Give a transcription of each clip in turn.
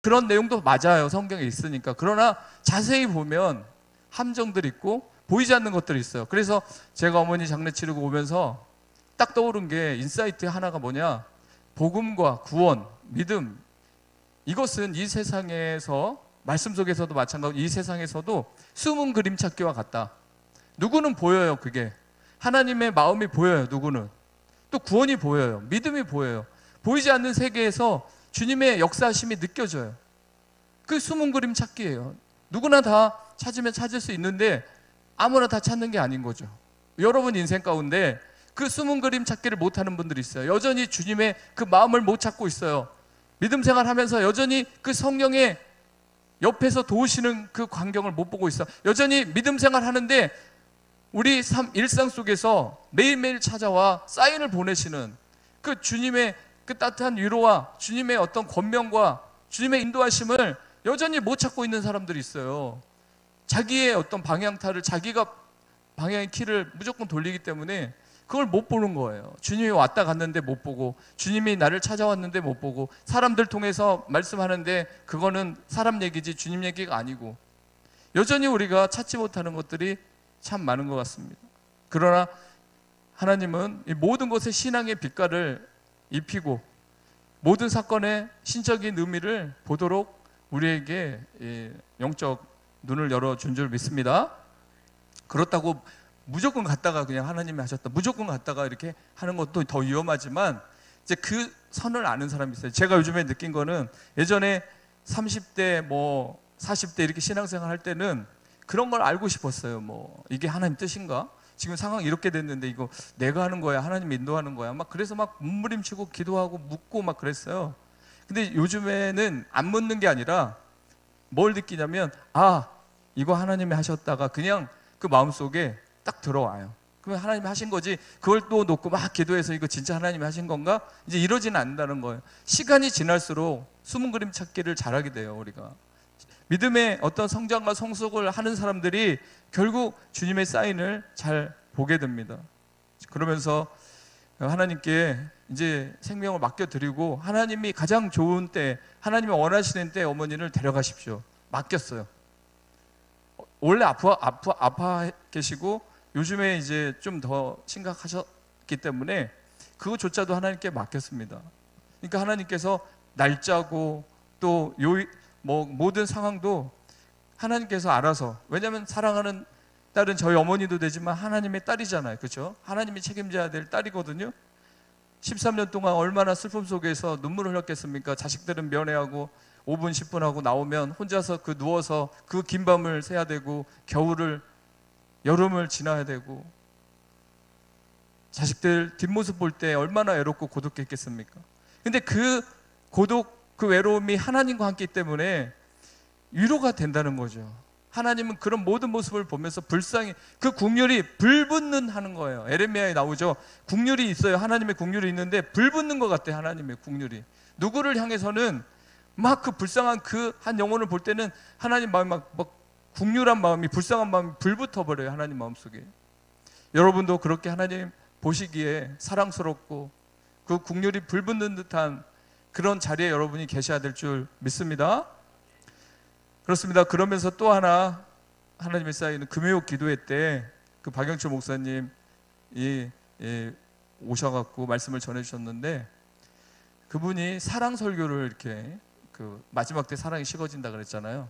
그런 내용도 맞아요. 성경에 있으니까. 그러나 자세히 보면 함정들이 있고 보이지 않는 것들이 있어요. 그래서 제가 어머니 장례 치르고 오면서 딱 떠오른 게 인사이트 하나가 뭐냐, 복음과 구원, 믿음, 이것은 이 세상에서, 말씀 속에서도 마찬가지고 이 세상에서도 숨은 그림 찾기와 같다. 누구는 보여요. 그게 하나님의 마음이 보여요. 누구는 또 구원이 보여요. 믿음이 보여요. 보이지 않는 세계에서 주님의 역사하심이 느껴져요. 그 숨은 그림 찾기예요. 누구나 다 찾으면 찾을 수 있는데 아무나 다 찾는 게 아닌 거죠. 여러분 인생 가운데 그 숨은 그림 찾기를 못하는 분들이 있어요. 여전히 주님의 그 마음을 못 찾고 있어요. 믿음 생활하면서 여전히 그 성령의 옆에서 도우시는 그 광경을 못 보고 있어. 여전히 믿음 생활하는데 우리 일상 속에서 매일매일 찾아와 사인을 보내시는 그 주님의 그 따뜻한 위로와 주님의 어떤 권면과 주님의 인도하심을 여전히 못 찾고 있는 사람들이 있어요. 자기의 어떤 방향타를, 자기가 방향의 키를 무조건 돌리기 때문에 그걸 못 보는 거예요. 주님이 왔다 갔는데 못 보고, 주님이 나를 찾아왔는데 못 보고, 사람들 통해서 말씀하는데 그거는 사람 얘기지 주님 얘기가 아니고, 여전히 우리가 찾지 못하는 것들이 참 많은 것 같습니다. 그러나 하나님은 이 모든 것에 신앙의 빛깔을 입히고 모든 사건의 신적인 의미를 보도록 우리에게 영적 눈을 열어준 줄 믿습니다. 그렇다고 무조건 갔다가 그냥 하나님이 하셨다, 무조건 갔다가 이렇게 하는 것도 더 위험하지만, 이제 그 선을 아는 사람이 있어요. 제가 요즘에 느낀 거는, 예전에 30대 40대 이렇게 신앙생활 할 때는 그런 걸 알고 싶었어요. 이게 하나님 뜻인가? 지금 상황이 이렇게 됐는데 이거 내가 하는 거야, 하나님 인도하는 거야? 그래서 몸부림치고 기도하고 묻고 그랬어요. 근데 요즘에는 안 묻는 게 아니라 뭘 느끼냐면, 이거 하나님이 하셨다가 그냥 그 마음속에 딱 들어와요. 그러면 하나님이 하신 거지, 그걸 또 놓고 기도해서 이거 진짜 하나님이 하신 건가? 이제 이러지는 않는다는 거예요. 시간이 지날수록 숨은 그림 찾기를 잘하게 돼요. 우리가 믿음의 어떤 성장과 성숙을 하는 사람들이 결국 주님의 사인을 잘 보게 됩니다. 그러면서 하나님께 이제 생명을 맡겨드리고, 하나님이 가장 좋은 때, 하나님이 원하시는 때 어머니를 데려가십시오. 맡겼어요. 원래 아파 계시고 요즘에 이제 좀 더 심각하셨기 때문에 그것조차도 하나님께 맡겼습니다. 그러니까 하나님께서 날짜고 또 모든 상황도 하나님께서 알아서, 왜냐하면 사랑하는 딸은 저희 어머니도 되지만 하나님의 딸이잖아요. 그렇죠? 하나님이 책임져야 될 딸이거든요. 13년 동안 얼마나 슬픔 속에서 눈물을 흘렸겠습니까? 자식들은 면회하고 5분 10분 하고 나오면 혼자서 누워서 그 긴 밤을 새야 되고, 여름을 지나야 되고, 자식들 뒷모습 볼 때 얼마나 외롭고 고독했겠습니까? 근데 그 고독, 그 외로움이 하나님과 함께 있기 때문에 위로가 된다는 거죠. 하나님은 그런 모든 모습을 보면서 불쌍히, 그 국률이 불붙는 하는 거예요. 에레미야에 나오죠. 국률이 있어요. 하나님의 국률이 있는데 불붙는 것 같아요. 하나님의 국률이 누구를 향해서는 그 불쌍한 그 한 영혼을 볼 때는 하나님 마음이 국률한 마음이, 불쌍한 마음이 불붙어 버려요. 하나님 마음속에. 여러분도 그렇게 하나님 보시기에 사랑스럽고 그 국률이 불붙는 듯한 그런 자리에 여러분이 계셔야 될 줄 믿습니다. 그렇습니다. 그러면서 또 하나, 하나님의 쌓이는 금요 기도회 때 그 박영철 목사님이 오셔갖고 말씀을 전해주셨는데, 그분이 사랑 설교를 이렇게 마지막 때 사랑이 식어진다 그랬잖아요.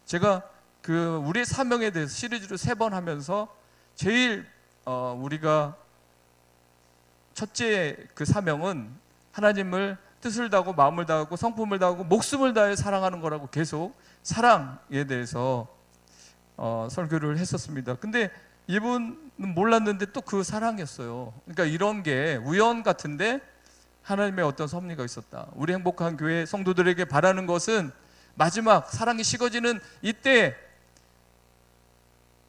제가 우리의 사명에 대해서 시리즈로 3번 하면서 제일 우리가 첫째 그 사명은 하나님을 뜻을 다하고 마음을 다하고 성품을 다하고 목숨을 다해 사랑하는 거라고 계속 사랑에 대해서 설교를 했었습니다. 근데 이분은 몰랐는데 또 그 사랑이었어요. 그러니까 이런 게 우연 같은데 하나님의 어떤 섭리가 있었다. 우리 행복한 교회 성도들에게 바라는 것은 마지막 사랑이 식어지는 이때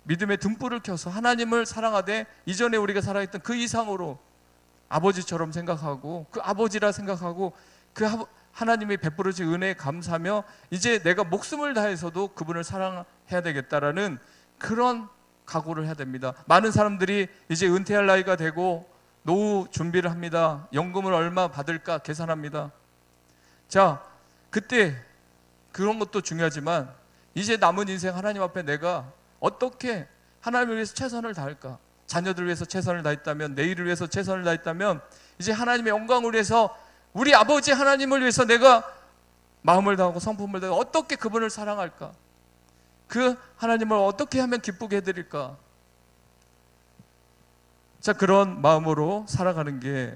믿음의 등불을 켜서 하나님을 사랑하되 이전에 우리가 살아있던 그 이상으로 아버지처럼 생각하고, 그 아버지라 생각하고, 그 하나님이 베풀어진 은혜에 감사하며 이제 내가 목숨을 다해서도 그분을 사랑해야 되겠다라는 그런 각오를 해야 됩니다. 많은 사람들이 이제 은퇴할 나이가 되고 노후 준비를 합니다. 연금을 얼마 받을까 계산합니다. 자, 그때 그런 것도 중요하지만 이제 남은 인생 하나님 앞에 내가 어떻게 하나님을 위해서 최선을 다할까? 자녀들을 위해서 최선을 다했다면, 내일을 위해서 최선을 다했다면, 이제 하나님의 영광을 위해서, 우리 아버지 하나님을 위해서 내가 마음을 다하고 성품을 다하고 어떻게 그분을 사랑할까? 그 하나님을 어떻게 하면 기쁘게 해드릴까? 자, 그런 마음으로 살아가는 게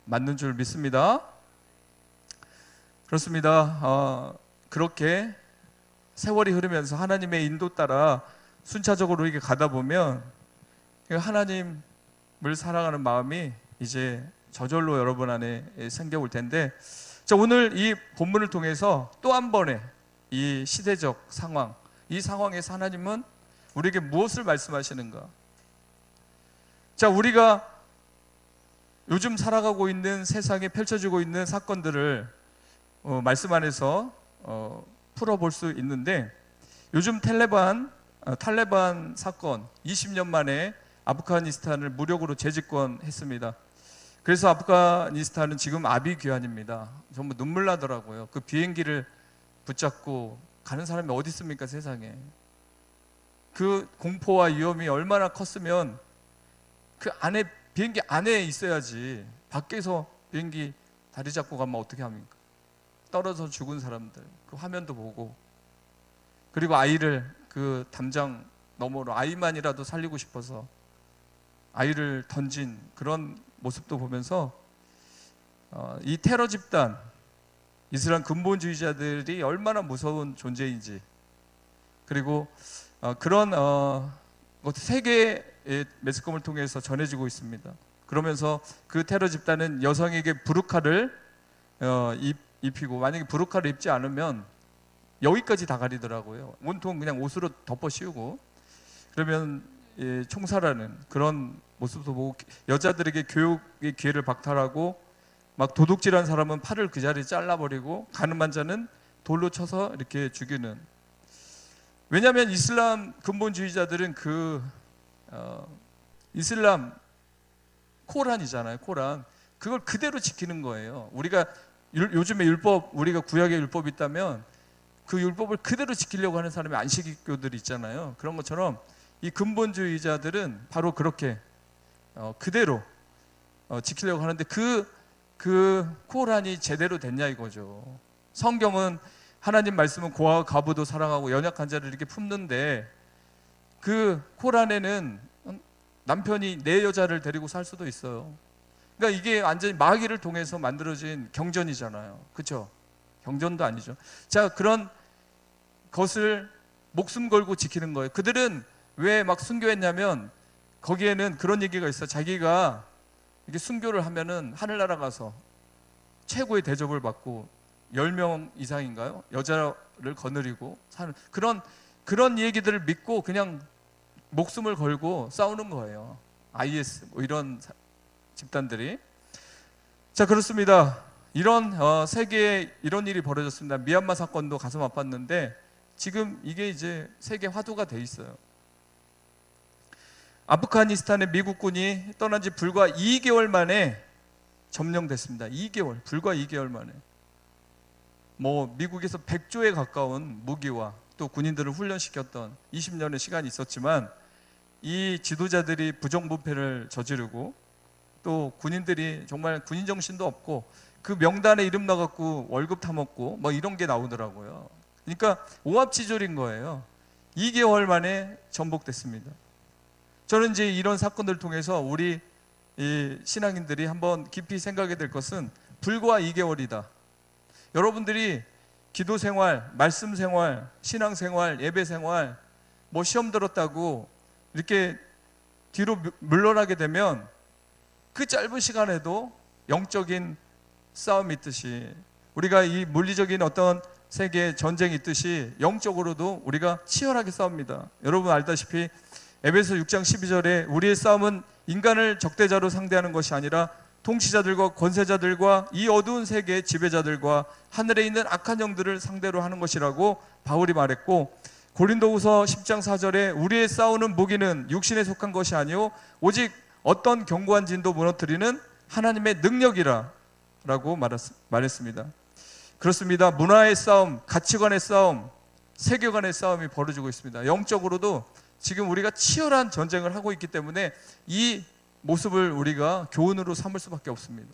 맞는 줄 믿습니다. 그렇습니다. 그렇게 세월이 흐르면서 하나님의 인도 따라 순차적으로 이렇게 가다 보면 하나님을 사랑하는 마음이 이제 저절로 여러분 안에 생겨올 텐데, 자, 오늘 이 본문을 통해서 또 한 번의 이 시대적 상황, 이 상황에서 하나님은 우리에게 무엇을 말씀하시는가? 자, 우리가 요즘 살아가고 있는 세상에 펼쳐지고 있는 사건들을 말씀 안에서 풀어볼 수 있는데, 요즘 탈레반 사건 20년 만에 아프가니스탄을 무력으로 재집권했습니다. 그래서 아프가니스탄은 지금 아비규환입니다. 정말 눈물 나더라고요. 그 비행기를 붙잡고 가는 사람이 어디 있습니까, 세상에. 그 공포와 위험이 얼마나 컸으면 그 안에, 비행기 안에 있어야지. 밖에서 비행기 다리 잡고 가면 어떻게 합니까? 떨어져 죽은 사람들, 그 화면도 보고, 그리고 아이를 그 담장 너머로 아이만이라도 살리고 싶어서 아이를 던진 그런 모습도 보면서 이 테러 집단, 이슬람 근본주의자들이 얼마나 무서운 존재인지, 그리고 그런 것도 세계의 매스컴을 통해서 전해지고 있습니다. 그러면서 그 테러 집단은 여성에게 부르카를 입히고, 만약에 부르카를 입지 않으면 여기까지 다 가리더라고요. 온통 그냥 옷으로 덮어 씌우고, 그러면 총살하는 그런 모습도 보고, 여자들에게 교육의 기회를 박탈하고, 막 도둑질한 사람은 팔을 그 자리에 잘라버리고, 가늠한 자는 돌로 쳐서 이렇게 죽이는. 왜냐하면 이슬람 근본주의자들은 이슬람 코란이잖아요. 코란, 그걸 그대로 지키는 거예요. 우리가 요즘에 율법, 우리가 구약의 율법이 있다면 그 율법을 그대로 지키려고 하는 사람이 안식일교들이 있잖아요. 그런 것처럼 이 근본주의자들은 바로 그렇게 그대로 지키려고 하는데, 그 코란이 제대로 됐냐 이거죠. 성경은, 하나님 말씀은 고아와 과부도 사랑하고 연약한 자를 이렇게 품는데, 그 코란에는 남편이 내 여자를 데리고 살 수도 있어요. 그러니까 이게 완전히 마귀를 통해서 만들어진 경전이잖아요. 그렇죠? 경전도 아니죠. 자, 그런 것을 목숨 걸고 지키는 거예요. 그들은 왜 막 순교했냐면, 거기에는 그런 얘기가 있어. 자기가 이렇게 순교를 하면은 하늘나라 가서 최고의 대접을 받고 10명 이상인가요? 여자를 거느리고 사는 그런 얘기들을 믿고 그냥 목숨을 걸고 싸우는 거예요. IS 뭐 이런 집단들이. 자, 그렇습니다. 이런 세계에 이런 일이 벌어졌습니다. 미얀마 사건도 가슴 아팠는데 지금 이게 이제 세계 화두가 돼 있어요. 아프가니스탄의 미국군이 떠난 지 불과 2개월 만에 점령됐습니다. 2개월, 불과 2개월 만에. 뭐 미국에서 100조에 가까운 무기와 또 군인들을 훈련시켰던 20년의 시간이 있었지만, 이 지도자들이 부정부패를 저지르고, 또 군인들이 정말 군인 정신도 없고, 그 명단에 이름 나갖고 월급 타먹고 뭐 이런 게 나오더라고요. 그러니까 오합지졸인 거예요. 2개월 만에 전복됐습니다. 저는 이제 이런 사건들을 통해서 우리 이 신앙인들이 한번 깊이 생각해야 될 것은, 불과 2개월이다. 여러분들이 기도 생활, 말씀 생활, 신앙 생활, 예배 생활, 뭐 시험 들었다고 이렇게 뒤로 물러나게 되면 그 짧은 시간에도 영적인 싸움이 있듯이, 우리가 이 물리적인 어떤 세계 전쟁이 있듯이 영적으로도 우리가 치열하게 싸웁니다. 여러분 알다시피 에베소 6장 12절에 우리의 싸움은 인간을 적대자로 상대하는 것이 아니라 통치자들과 권세자들과 이 어두운 세계의 지배자들과 하늘에 있는 악한 영들을 상대로 하는 것이라고 바울이 말했고, 고린도후서 10장 4절에 우리의 싸우는 무기는 육신에 속한 것이 아니요 오직 어떤 견고한 진도 무너뜨리는 하나님의 능력이라 라고 말했습니다. 그렇습니다. 문화의 싸움, 가치관의 싸움, 세계관의 싸움이 벌어지고 있습니다. 영적으로도 지금 우리가 치열한 전쟁을 하고 있기 때문에 이 모습을 우리가 교훈으로 삼을 수밖에 없습니다.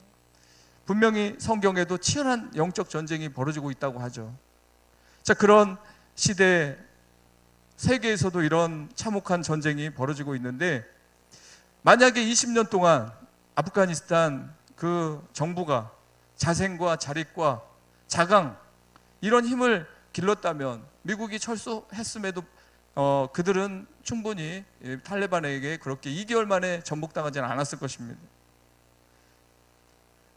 분명히 성경에도 치열한 영적 전쟁이 벌어지고 있다고 하죠. 자, 그런 시대에 세계에서도 이런 참혹한 전쟁이 벌어지고 있는데, 만약에 20년 동안 아프가니스탄 그 정부가 자생과 자립과 자강 이런 힘을 길렀다면, 미국이 철수했음에도 그들은 충분히 탈레반에게 그렇게 2개월 만에 전복당하지는 않았을 것입니다.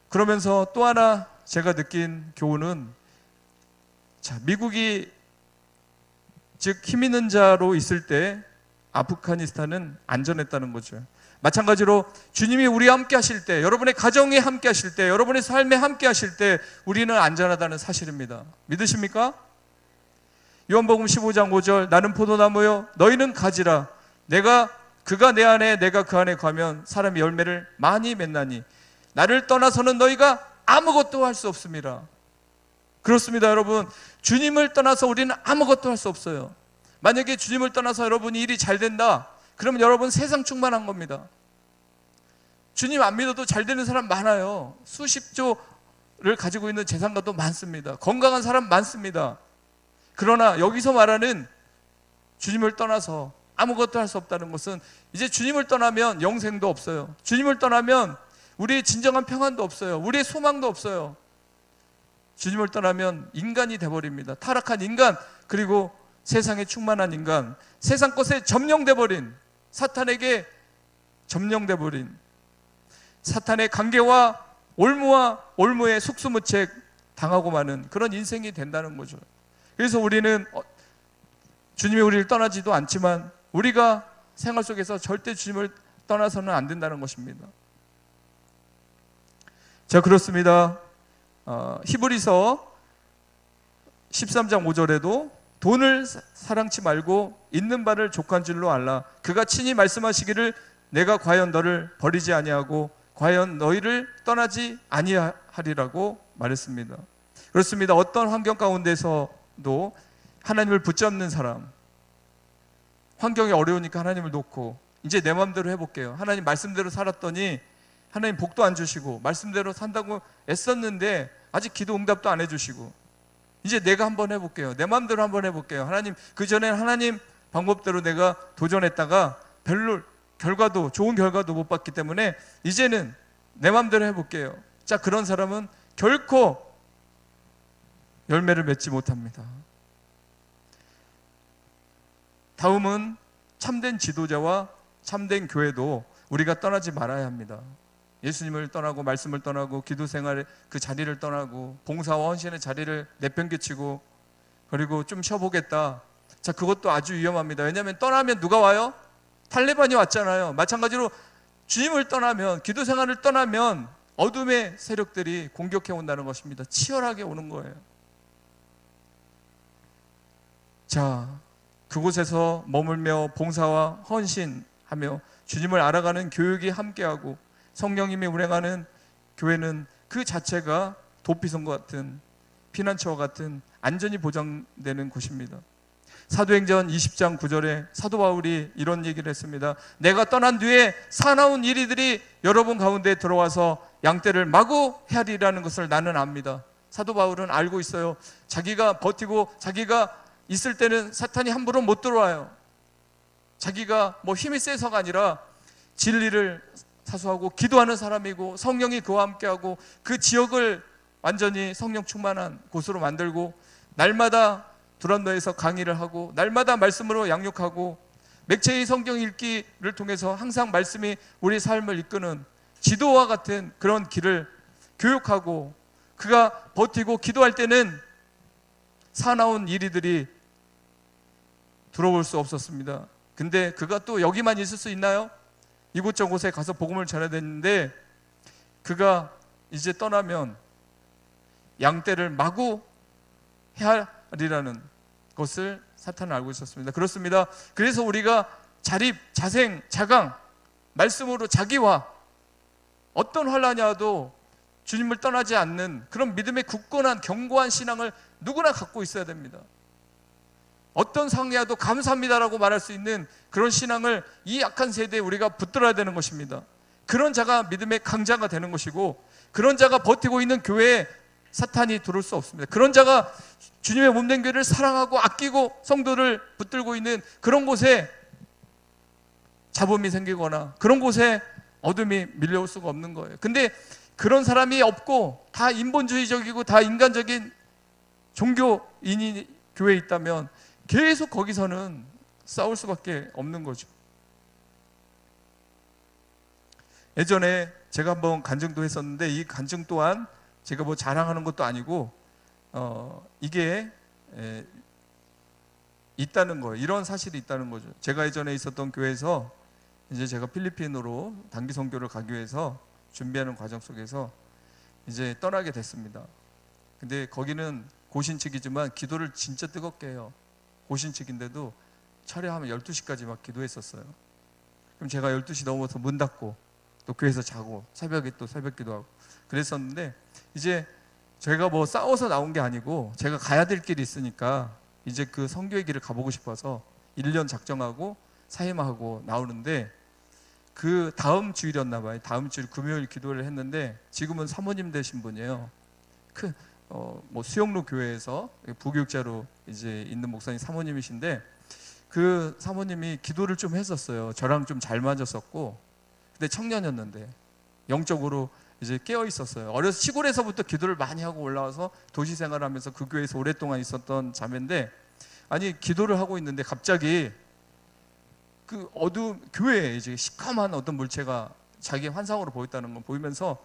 그러면서 또 하나 제가 느낀 교훈은, 자, 미국이 즉 힘 있는 자로 있을 때 아프가니스탄은 안전했다는 거죠. 마찬가지로 주님이 우리와 함께 하실 때, 여러분의 가정에 함께 하실 때, 여러분의 삶에 함께 하실 때 우리는 안전하다는 사실입니다. 믿으십니까? 요한복음 15장 5절, 나는 포도나무요 너희는 가지라. 그가 내 안에 내가 그 안에 가면 사람이 열매를 많이 맺나니 나를 떠나서는 너희가 아무것도 할 수 없습니다. 그렇습니다, 여러분. 주님을 떠나서 우리는 아무것도 할 수 없어요. 만약에 주님을 떠나서 여러분이 일이 잘 된다, 그러면 여러분 세상 충만한 겁니다. 주님 안 믿어도 잘 되는 사람 많아요. 수십조를 가지고 있는 재산가도 많습니다. 건강한 사람 많습니다. 그러나 여기서 말하는 주님을 떠나서 아무것도 할 수 없다는 것은, 이제 주님을 떠나면 영생도 없어요. 주님을 떠나면 우리의 진정한 평안도 없어요. 우리의 소망도 없어요. 주님을 떠나면 인간이 돼버립니다. 타락한 인간, 그리고 세상에 충만한 인간, 세상 것에 점령돼버린, 사탄에게 점령돼버린, 사탄의 관계와 올무의 속수무책 당하고 마는 그런 인생이 된다는 거죠. 그래서 우리는 주님이 우리를 떠나지도 않지만 우리가 생활 속에서 절대 주님을 떠나서는 안 된다는 것입니다. 자, 그렇습니다. 히브리서 13장 5절에도 돈을 사랑치 말고 있는 바를 족한 줄로 알라. 그가 친히 말씀하시기를 내가 과연 너를 버리지 아니하고 과연 너희를 떠나지 아니하리라고 말했습니다. 그렇습니다. 어떤 환경 가운데서도 하나님을 붙잡는 사람, 환경이 어려우니까 하나님을 놓고 이제 내 마음대로 해볼게요. 하나님 말씀대로 살았더니 하나님 복도 안 주시고, 말씀대로 산다고 애썼는데 아직 기도 응답도 안 해주시고, 이제 내가 한번 해볼게요. 내 마음대로 한번 해볼게요. 하나님, 그전에는 하나님 방법대로 내가 도전했다가 별로 좋은 결과도 못 봤기 때문에 이제는 내 마음대로 해볼게요. 자, 그런 사람은 결코 열매를 맺지 못합니다. 다음은 참된 지도자와 참된 교회도 우리가 떠나지 말아야 합니다. 예수님을 떠나고 말씀을 떠나고 기도 생활의 그 자리를 떠나고 봉사와 헌신의 자리를 내팽개치고 그리고 좀 쉬어보겠다. 자, 그것도 아주 위험합니다. 왜냐하면 떠나면 누가 와요? 탈레반이 왔잖아요. 마찬가지로 주님을 떠나면, 기도 생활을 떠나면 어둠의 세력들이 공격해 온다는 것입니다. 치열하게 오는 거예요. 자, 그곳에서 머물며 봉사와 헌신하며 주님을 알아가는 교육이 함께하고 성령님이 운행하는 교회는 그 자체가 도피성과 같은, 피난처와 같은 안전이 보장되는 곳입니다. 사도행전 20장 9절에 사도 바울이 이런 얘기를 했습니다. 내가 떠난 뒤에 사나운 이리들이 여러분 가운데 들어와서 양떼를 마구 헤아리라는 것을 나는 압니다. 사도 바울은 알고 있어요. 자기가 버티고 자기가 있을 때는 사탄이 함부로 못 들어와요. 자기가 뭐 힘이 세서가 아니라 진리를 사수하고 기도하는 사람이고 성령이 그와 함께하고 그 지역을 완전히 성령 충만한 곳으로 만들고 날마다 두란노에서 강의를 하고 날마다 말씀으로 양육하고 맥체의 성경 읽기를 통해서 항상 말씀이 우리 삶을 이끄는 지도와 같은 그런 길을 교육하고, 그가 버티고 기도할 때는 사나운 이리들이 들어올 수 없었습니다. 근데 그가 또 여기만 있을 수 있나요? 이곳저곳에 가서 복음을 전해야 되는데 그가 이제 떠나면 양떼를 마구 헤아리라는 것을 사탄은 알고 있었습니다. 그렇습니다. 그래서 우리가 자립, 자생, 자강, 말씀으로 자기와 어떤 환난이 와도 주님을 떠나지 않는 그런 믿음의 굳건한 견고한 신앙을 누구나 갖고 있어야 됩니다. 어떤 상황이라도 감사합니다라고 말할 수 있는 그런 신앙을 이 약한 세대에 우리가 붙들어야 되는 것입니다. 그런 자가 믿음의 강자가 되는 것이고, 그런 자가 버티고 있는 교회에 사탄이 들어올 수 없습니다. 그런 자가 주님의 몸된 교회를 사랑하고 아끼고 성도를 붙들고 있는 그런 곳에 잡음이 생기거나 그런 곳에 어둠이 밀려올 수가 없는 거예요. 근데 그런 사람이 없고 다 인본주의적이고 다 인간적인 종교인이 교회에 있다면 계속 거기서는 싸울 수밖에 없는 거죠. 예전에 제가 한번 간증도 했었는데, 이 간증 또한 제가 뭐 자랑하는 것도 아니고 이게 있다는 거예요. 이런 사실이 있다는 거죠. 제가 예전에 있었던 교회에서 이제 제가 필리핀으로 단기 선교를 가기 위해서 준비하는 과정 속에서 이제 떠나게 됐습니다. 근데 거기는 고신측이지만 기도를 진짜 뜨겁게 해요. 고신측인데도 철야하면 12시까지 막 기도했었어요. 그럼 제가 12시 넘어서 문 닫고 또 교회에서 자고 새벽에 또 새벽 기도하고 그랬었는데, 이제 제가 뭐 싸워서 나온 게 아니고 제가 가야 될 길이 있으니까 이제 그 선교의 길을 가보고 싶어서 1년 작정하고 사임하고 나오는데, 그 다음 주일이었나 봐요. 다음 주일 금요일 기도를 했는데, 지금은 사모님 되신 분이에요. 뭐 수영로 교회에서 부교육자로 이제 있는 목사님 사모님이신데, 그 사모님이 기도를 좀 했었어요. 저랑 좀 잘 맞았었고, 근데 청년이었는데 영적으로 이제 깨어 있었어요. 어려서 시골에서부터 기도를 많이 하고 올라와서 도시 생활하면서 그 교회에서 오랫동안 있었던 자매인데, 아니 기도를 하고 있는데 갑자기 그 어두운 교회에 이제 시커먼 어떤 물체가 자기 환상으로 보였다는 걸 보이면서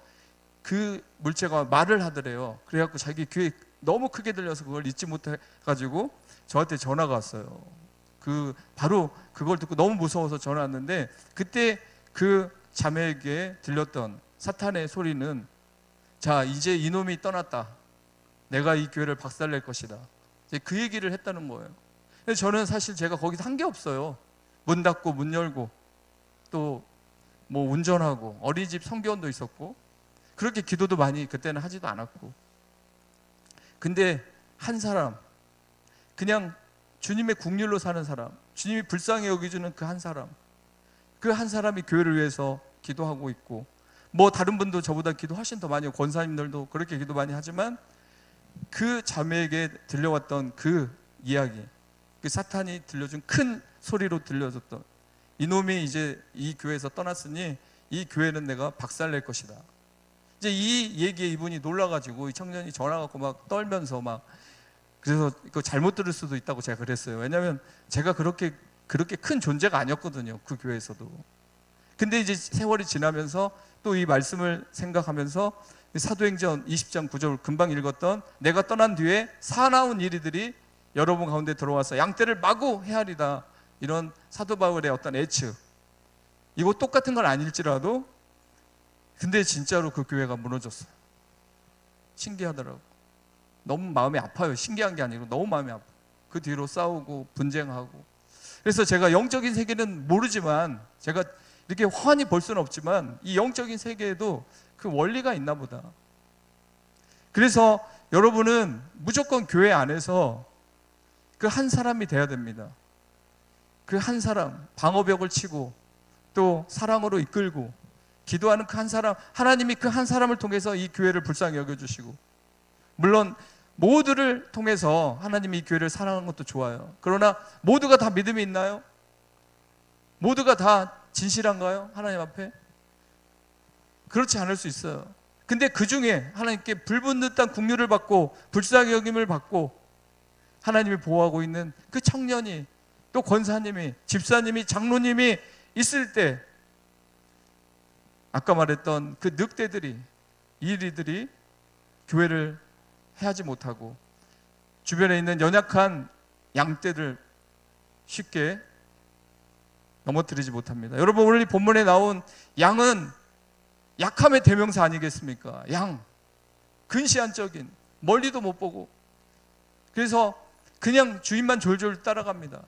그 물체가 말을 하더래요. 그래갖고 자기 귀에 너무 크게 들려서 그걸 잊지 못해가지고 저한테 전화가 왔어요. 바로 그걸 듣고 너무 무서워서 전화 왔는데, 그때 그 자매에게 들렸던 사탄의 소리는, 자 이제 이놈이 떠났다, 내가 이 교회를 박살낼 것이다, 이제 그 얘기를 했다는 거예요. 근데 저는 사실 제가 거기서 한 게 없어요. 문 닫고 문 열고 또 뭐 운전하고 어린이집 성교원도 있었고 그렇게 기도도 많이 그때는 하지도 않았고, 근데 한 사람, 그냥 주님의 국률로 사는 사람, 주님이 불쌍히 여기주는 그 한 사람, 그 한 사람이 교회를 위해서 기도하고 있고, 뭐 다른 분도 저보다 기도 훨씬 더 많이 하고 권사님들도 그렇게 기도 많이 하지만, 그 자매에게 들려왔던 그 이야기, 그 사탄이 들려준 큰 소리로 들려줬던, 이놈이 이제 이 교회에서 떠났으니 이 교회는 내가 박살낼 것이다. 이제 이 얘기에 이분이 놀라가지고 이 청년이 전화 갖고 막 떨면서 막, 그래서 이거 잘못 들을 수도 있다고 제가 그랬어요. 왜냐하면 제가 그렇게 큰 존재가 아니었거든요, 그 교회에서도. 근데 이제 세월이 지나면서 또 이 말씀을 생각하면서 사도행전 20장 9절 금방 읽었던, 내가 떠난 뒤에 사나운 이리들이 여러분 가운데 들어와서 양떼를 마구 헤아리다, 이런 사도 바울의 어떤 애측, 이거 똑같은 건 아닐지라도 근데 진짜로 그 교회가 무너졌어요. 신기하더라고. 너무 마음이 아파요. 신기한 게 아니고 너무 마음이 아파요. 그 뒤로 싸우고 분쟁하고. 그래서 제가 영적인 세계는 모르지만, 제가 이렇게 환히 볼 수는 없지만 이 영적인 세계에도 그 원리가 있나 보다. 그래서 여러분은 무조건 교회 안에서 그 한 사람이 돼야 됩니다. 그 한 사람, 방어벽을 치고 또 사랑으로 이끌고 기도하는 그 한 사람, 하나님이 그 한 사람을 통해서 이 교회를 불쌍히 여겨주시고, 물론 모두를 통해서 하나님이 이 교회를 사랑하는 것도 좋아요. 그러나 모두가 다 믿음이 있나요? 모두가 다 진실한가요? 하나님 앞에? 그렇지 않을 수 있어요. 근데 그 중에 하나님께 불붙는 듯한 긍휼을 받고 불쌍히 여김을 받고 하나님이 보호하고 있는 그 청년이, 또 권사님이, 집사님이, 장로님이 있을 때, 아까 말했던 그 늑대들이, 이리들이 교회를 해하지 못하고 주변에 있는 연약한 양떼들 쉽게 넘어뜨리지 못합니다. 여러분, 오늘 이 본문에 나온 양은 약함의 대명사 아니겠습니까? 양, 근시안적인, 멀리도 못 보고, 그래서 그냥 주인만 졸졸 따라갑니다.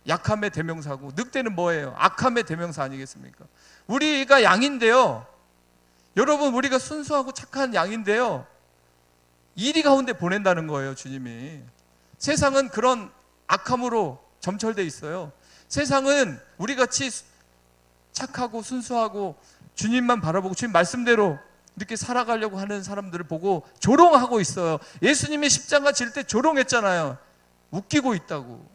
약함의 대명사고, 늑대는 뭐예요? 악함의 대명사 아니겠습니까? 우리가 양인데요, 여러분, 우리가 순수하고 착한 양인데요, 이리 가운데 보낸다는 거예요, 주님이. 세상은 그런 악함으로 점철돼 있어요. 세상은 우리 같이 착하고 순수하고 주님만 바라보고 주님 말씀대로 이렇게 살아가려고 하는 사람들을 보고 조롱하고 있어요. 예수님이 십자가 질 때 조롱했잖아요. 웃기고 있다고.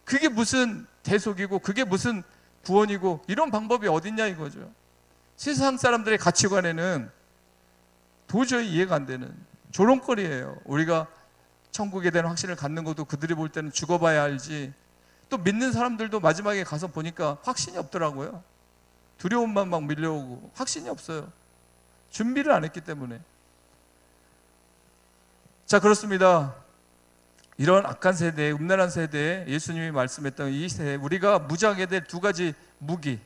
그게 무슨 대속이고 그게 무슨 구원이고 이런 방법이 어딨냐 이거죠. 세상 사람들의 가치관에는 도저히 이해가 안 되는 조롱거리예요. 우리가 천국에 대한 확신을 갖는 것도 그들이 볼 때는 죽어봐야 알지, 또 믿는 사람들도 마지막에 가서 보니까 확신이 없더라고요. 두려움만 막 밀려오고 확신이 없어요. 준비를 안 했기 때문에. 자, 그렇습니다. 이런 악한 세대, 음란한 세대에 예수님이 말씀했던 이 세대, 우리가 무장하게 될 두 가지 무기,